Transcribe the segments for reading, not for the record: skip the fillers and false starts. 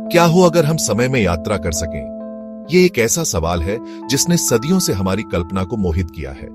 क्या हो अगर हम समय में यात्रा कर सकें? ये एक ऐसा सवाल है जिसने सदियों से हमारी कल्पना को मोहित किया है।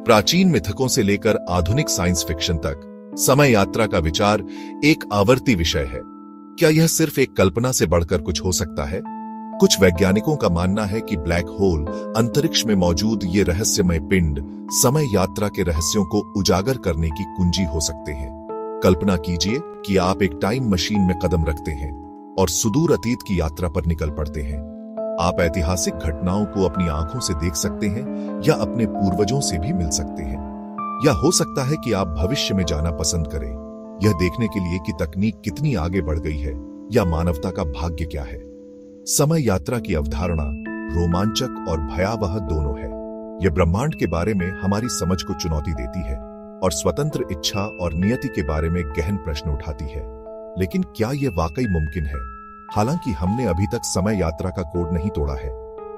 प्राचीन मिथकों से लेकर आधुनिक साइंस फिक्शन तक समय यात्रा का विचार एक आवर्ती विषय है। क्या यह सिर्फ एक कल्पना से बढ़कर कुछ हो सकता है? कुछ वैज्ञानिकों का मानना है कि ब्लैक होल, अंतरिक्ष में मौजूद ये रहस्यमय पिंड, समय यात्रा के रहस्यों को उजागर करने की कुंजी हो सकते हैं। कल्पना कीजिए कि आप एक टाइम मशीन में कदम रखते हैं और सुदूर अतीत की यात्रा पर निकल पड़ते हैं। आप ऐतिहासिक घटनाओं को अपनी आंखों से देख सकते हैं या अपने पूर्वजों से भी मिल सकते हैं। या हो सकता है कि आप भविष्य में जाना पसंद करें, यह देखने के लिए कि तकनीक कितनी आगे बढ़ गई है या मानवता का भाग्य क्या है। समय यात्रा की अवधारणा रोमांचक और भयावह दोनों है। यह ब्रह्मांड के बारे में हमारी समझ को चुनौती देती है और स्वतंत्र इच्छा और नियति के बारे में गहन प्रश्न उठाती है। लेकिन क्या यह वाकई मुमकिन है? हालांकि हमने अभी तक समय यात्रा का कोड नहीं तोड़ा है,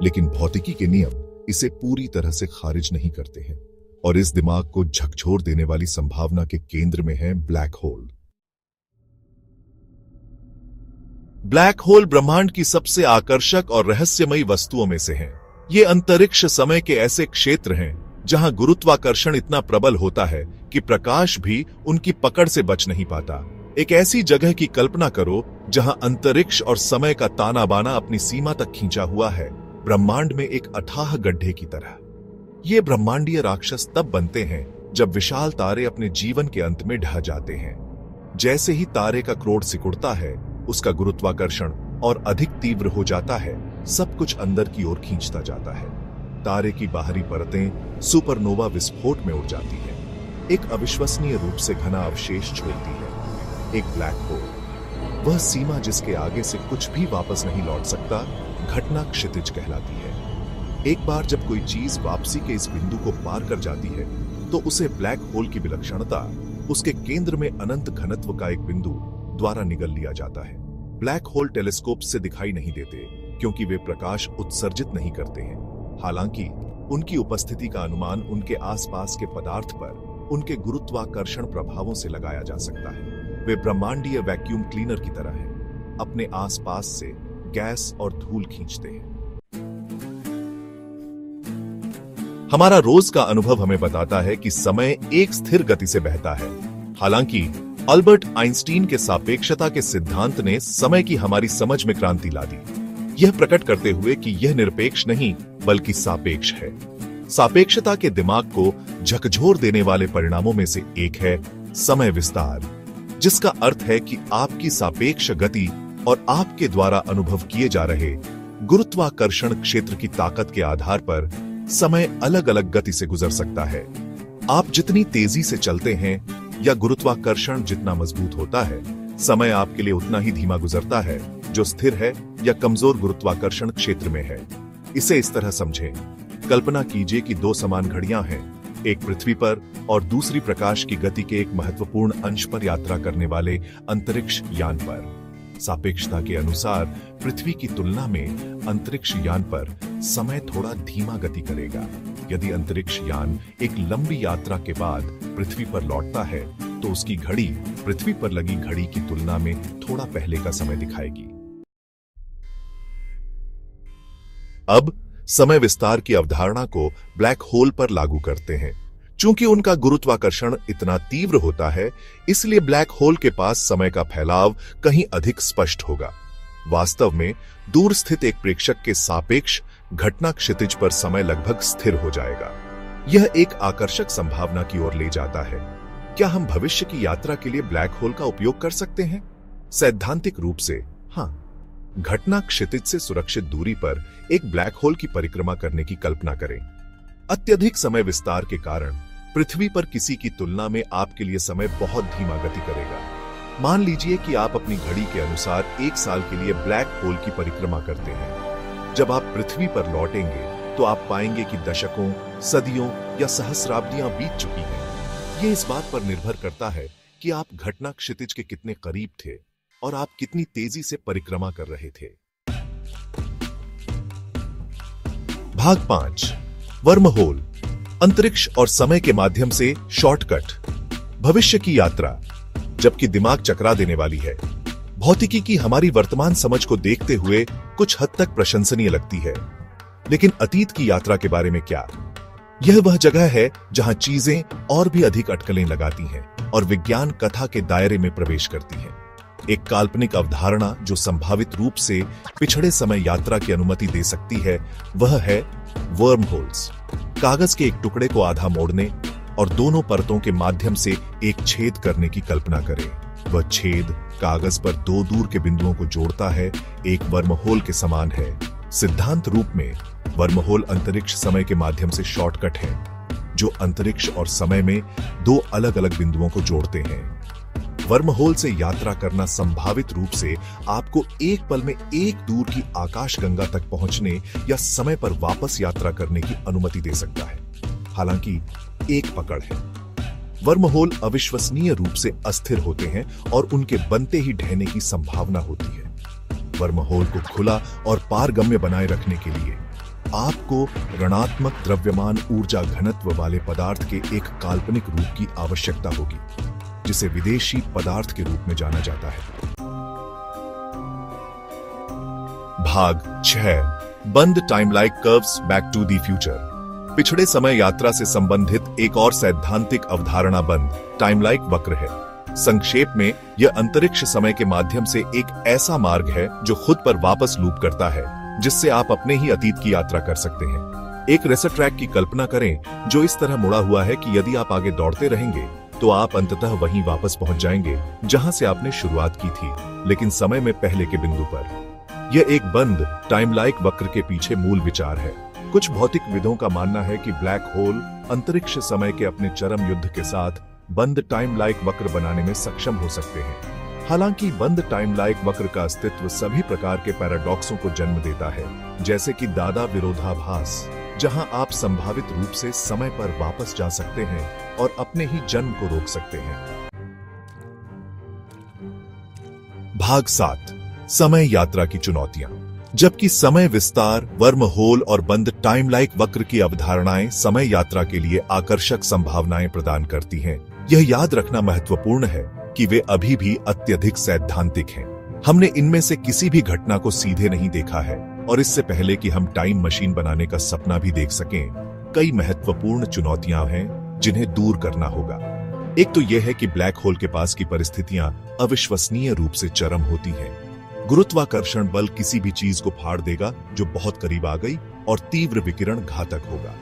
लेकिन भौतिकी के नियम इसे पूरी तरह से खारिज नहीं करते हैं और इस दिमाग को झकझोर देने वाली संभावना के केंद्र में है ब्लैक होल। ब्लैक होल ब्रह्मांड की सबसे आकर्षक और रहस्यमयी वस्तुओं में से है। ये अंतरिक्ष समय के ऐसे क्षेत्र हैं जहां गुरुत्वाकर्षण इतना प्रबल होता है कि प्रकाश भी उनकी पकड़ से बच नहीं पाता। एक ऐसी जगह की कल्पना करो जहां अंतरिक्ष और समय का ताना बाना अपनी सीमा तक खींचा हुआ है, ब्रह्मांड में एक अथाह गड्ढे की तरह। ये ब्रह्मांडीय राक्षस तब बनते हैं जब विशाल तारे अपने जीवन के अंत में ढह जाते हैं। जैसे ही तारे का क्रोड सिकुड़ता है, उसका गुरुत्वाकर्षण और अधिक तीव्र हो जाता है, सब कुछ अंदर की ओर खींचता जाता है। तारे की बाहरी परतें सुपरनोवा विस्फोट में उड़ जाती है, एक अविश्वसनीय रूप से घना अवशेष छोड़ती है, एक ब्लैक होल। वह सीमा जिसके आगे से कुछ भी वापस नहीं लौट सकता, घटना क्षितिज कहलाती है। एक बार जब कोई चीज वापसी के इस बिंदु को पार कर जाती है, तो उसे ब्लैक होल की विलक्षणता, उसके केंद्र में अनंत घनत्व का एक बिंदु द्वारा निगल लिया जाता है। ब्लैक होल टेलीस्कोप से दिखाई नहीं देते क्योंकि वे प्रकाश उत्सर्जित नहीं करते हैं। हालांकि उनकी उपस्थिति का अनुमान उनके आसपास के पदार्थ पर उनके गुरुत्वाकर्षण प्रभावों से लगाया जा सकता है। वे ब्रह्मांडीय वैक्यूम क्लीनर की तरह हैं, अपने आसपास से गैस और धूल खींचते हैं। हमारा रोज का अनुभव हमें बताता है कि समय एक स्थिर गति से बहता है। हालांकि अल्बर्ट आइंस्टीन के सापेक्षता के सिद्धांत ने समय की हमारी समझ में क्रांति ला दी, यह प्रकट करते हुए कि यह निरपेक्ष नहीं बल्कि सापेक्ष है। सापेक्षता के दिमाग को झकझोर देने वाले परिणामों में से एक है समय विस्तार, जिसका अर्थ है कि आपकी सापेक्ष गति और आपके द्वारा अनुभव किए जा रहे गुरुत्वाकर्षण क्षेत्र की ताकत के आधार पर समय अलग अलग गति से गुजर सकता है। आप जितनी तेजी से चलते हैं या गुरुत्वाकर्षण जितना मजबूत होता है, समय आपके लिए उतना ही धीमा गुजरता है जो स्थिर है या कमजोर गुरुत्वाकर्षण क्षेत्र में है। इसे इस तरह समझें, कल्पना कीजिए कि दो समान घड़ियां हैं, एक पृथ्वी पर और दूसरी प्रकाश की गति के एक महत्वपूर्ण अंश पर यात्रा करने वाले अंतरिक्ष यान पर। सापेक्षता के अनुसार पृथ्वी की तुलना में अंतरिक्ष यान पर समय थोड़ा धीमा गति करेगा। यदि अंतरिक्ष यान एक लंबी यात्रा के बाद पृथ्वी पर लौटता है, तो उसकी घड़ी पृथ्वी पर लगी घड़ी की तुलना में थोड़ा पहले का समय दिखाएगी। अब समय विस्तार की अवधारणा को ब्लैक होल पर लागू करते हैं। चूंकि उनका गुरुत्वाकर्षण इतना तीव्र होता है, इसलिए ब्लैक होल के पास समय का फैलाव कहीं अधिक स्पष्ट होगा। वास्तव में दूर स्थित एक प्रेक्षक के सापेक्ष घटना क्षितिज पर समय लगभग स्थिर हो जाएगा। यह एक आकर्षक संभावना की ओर ले जाता है। क्या हम भविष्य की यात्रा के लिए ब्लैक होल का उपयोग कर सकते हैं? सैद्धांतिक रूप से हां। घटना क्षितिज से सुरक्षित दूरी पर एक ब्लैक होल की परिक्रमा करने की कल्पना करें। अत्यधिक समय विस्तार के कारण पृथ्वी पर किसी की तुलना में आपके लिए समय बहुत धीमा गति करेगा। मान लीजिए कि आप अपनी घड़ी के अनुसार 1 साल के लिए ब्लैक होल की परिक्रमा करते हैं। जब आप पृथ्वी पर लौटेंगे तो आप पाएंगे कि दशकों, सदियों या सहस्राब्दियां बीत चुकी हैं। यह इस बात पर निर्भर करता है कि आप घटना क्षितिज के कितने करीब थे और आप कितनी तेजी से परिक्रमा कर रहे थे। भाग 5, वर्महोल, अंतरिक्ष और समय के माध्यम से शॉर्टकट। भविष्य की यात्रा, जबकि दिमाग चकरा देने वाली है। भौतिकी की हमारी वर्तमान समझ को देखते हुए कुछ हद तक प्रशंसनीय लगती है, लेकिन अतीत की यात्रा के बारे में क्या? यह वह जगह है जहां चीजें और भी अधिक अटकलें लगाती हैं और विज्ञान कथा के दायरे में प्रवेश करती है। एक काल्पनिक अवधारणा जो संभावित रूप से पिछड़े समय यात्रा की अनुमति दे सकती है, वह है वर्म होल्स। कागज के एक टुकड़े को आधा मोड़ने और दोनों परतों के माध्यम से एक छेद करने की कल्पना करें। वह छेद कागज पर दो दूर के बिंदुओं को जोड़ता है, एक वर्महोल के समान है। सिद्धांत रूप में वर्महोल अंतरिक्ष समय के माध्यम से शॉर्टकट है, जो अंतरिक्ष और समय में दो अलग अलग बिंदुओं को जोड़ते हैं। वर्महोल से यात्रा करना संभावित रूप से आपको एक पल में एक दूर की आकाशगंगा तक पहुंचने या समय पर वापस यात्रा करने की अनुमति दे सकता है। हालांकि एक पकड़ है, वर्महोल अविश्वसनीय रूप से अस्थिर होते हैं और उनके बनते ही ढहने की संभावना होती है। वर्महोल को खुला और पारगम्य बनाए रखने के लिए आपको ऋणात्मक द्रव्यमान ऊर्जा घनत्व वाले पदार्थ के एक काल्पनिक रूप की आवश्यकता होगी, जिसे विदेशी पदार्थ के रूप में जाना जाता है। भाग 6 बंद timeline curves back to the future. पिछड़े समय यात्रा से संबंधित एक और सैद्धांतिक अवधारणा बंद टाइमलाइन वक्र है। संक्षेप में, यह अंतरिक्ष समय के माध्यम से एक ऐसा मार्ग है जो खुद पर वापस लूप करता है, जिससे आप अपने ही अतीत की यात्रा कर सकते हैं। एक रेसर ट्रैक की कल्पना करें जो इस तरह मुड़ा हुआ है कि यदि आप आगे दौड़ते रहेंगे तो आप अंततः वहीं वापस पहुंच जाएंगे जहां से आपने शुरुआत की थी, लेकिन समय में पहले के बिंदु पर। यह एक बंद टाइमलाइन वक्र के पीछे मूल विचार है। कुछ भौतिकविदों का मानना है कि ब्लैक होल अंतरिक्ष समय के अपने चरम युद्ध के साथ बंद टाइमलाइन वक्र बनाने में सक्षम हो सकते हैं। हालांकि बंद टाइमलाइन वक्र का अस्तित्व सभी प्रकार के पैराडॉक्सों को जन्म देता है, जैसे कि दादा विरोधाभास, जहां आप संभावित रूप से समय पर वापस जा सकते हैं और अपने ही जन्म को रोक सकते हैं। भाग 7 समय यात्रा की चुनौतियां। जबकि समय विस्तार, वर्महोल और बंद टाइमलाइन वक्र की अवधारणाएं समय यात्रा के लिए आकर्षक संभावनाएं प्रदान करती हैं, यह याद रखना महत्वपूर्ण है कि वे अभी भी अत्यधिक सैद्धांतिक हैं। हमने इनमें से किसी भी घटना को सीधे नहीं देखा है, और इससे पहले कि हम टाइम मशीन बनाने का सपना भी देख सकें, कई महत्वपूर्ण चुनौतियां हैं जिन्हें दूर करना होगा। एक तो यह है कि ब्लैक होल के पास की परिस्थितियां अविश्वसनीय रूप से चरम होती हैं। गुरुत्वाकर्षण बल किसी भी चीज को फाड़ देगा जो बहुत करीब आ गई, और तीव्र विकिरण घातक होगा।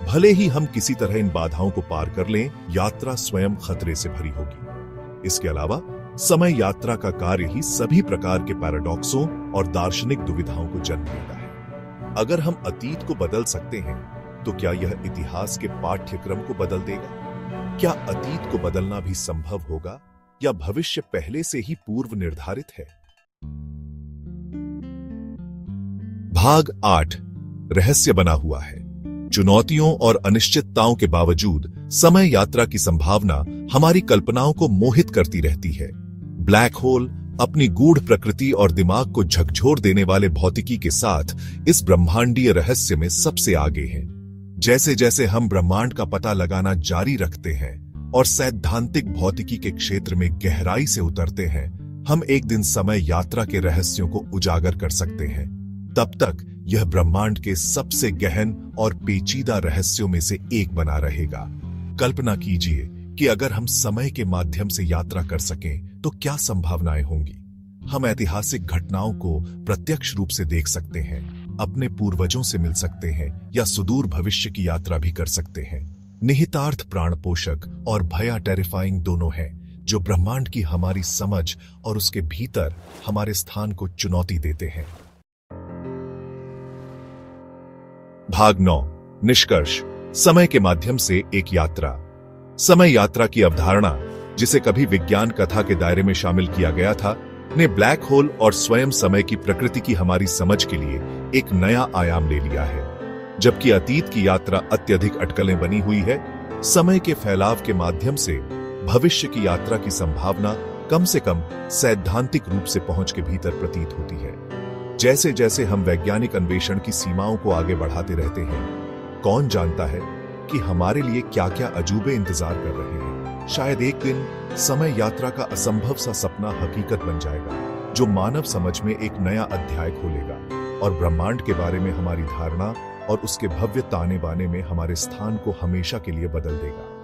भले ही हम किसी तरह इन बाधाओं को पार कर लें, यात्रा स्वयं खतरे से भरी होगी। इसके अलावा समय यात्रा का कार्य ही सभी प्रकार के पैराडॉक्सों और दार्शनिक दुविधाओं को जन्म देता है। अगर हम अतीत को बदल सकते हैं, तो क्या यह इतिहास के पाठ्यक्रम को बदल देगा? क्या अतीत को बदलना भी संभव होगा, या भविष्य पहले से ही पूर्व निर्धारित है? भाग 8 रहस्य बना हुआ है। चुनौतियों और अनिश्चितताओं के बावजूद समय यात्रा की संभावना हमारी कल्पनाओं को मोहित करती रहती है। ब्लैक होल अपनी गूढ़ प्रकृति और दिमाग को झकझोर देने वाले भौतिकी के साथ इस ब्रह्मांडीय रहस्य में सबसे आगे हैं। जैसे जैसे हम ब्रह्मांड का पता लगाना जारी रखते हैं और सैद्धांतिक भौतिकी के क्षेत्र में गहराई से उतरते हैं, हम एक दिन समय यात्रा के रहस्यों को उजागर कर सकते हैं। तब तक यह ब्रह्मांड के सबसे गहन और पेचीदा रहस्यों में से एक बना रहेगा। कल्पना कीजिए कि अगर हम समय के माध्यम से यात्रा कर सकें तो क्या संभावनाएं होंगी। हम ऐतिहासिक घटनाओं को प्रत्यक्ष रूप से देख सकते हैं, अपने पूर्वजों से मिल सकते हैं, या सुदूर भविष्य की यात्रा भी कर सकते हैं। निहितार्थ प्राणपोषक और भया टेरिफाइंग दोनों हैं, जो ब्रह्मांड की हमारी समझ और उसके भीतर हमारे स्थान को चुनौती देते हैं। भाग 9 निष्कर्ष। समय के माध्यम से एक यात्रा। समय यात्रा की अवधारणा, जिसे कभी विज्ञान कथा के दायरे में शामिल किया गया था, ने ब्लैक होल और स्वयं समय की प्रकृति की हमारी समझ के लिए एक नया आयाम ले लिया है। जबकि अतीत की यात्रा अत्यधिक अटकलें बनी हुई है, समय के फैलाव के माध्यम से भविष्य की यात्रा की संभावना कम से कम सैद्धांतिक रूप से पहुंच के भीतर प्रतीत होती है। जैसे जैसे हम वैज्ञानिक अन्वेषण की सीमाओं को आगे बढ़ाते रहते हैं, कौन जानता है कि हमारे लिए क्या क्या अजूबे इंतजार कर रहे हैं। शायद एक दिन समय यात्रा का असंभव सा सपना हकीकत बन जाएगा। जो मानव समझ में एक नया अध्याय खोलेगा और ब्रह्मांड के बारे में हमारी धारणा और उसके भव्य ताने बाने में हमारे स्थान को हमेशा के लिए बदल देगा।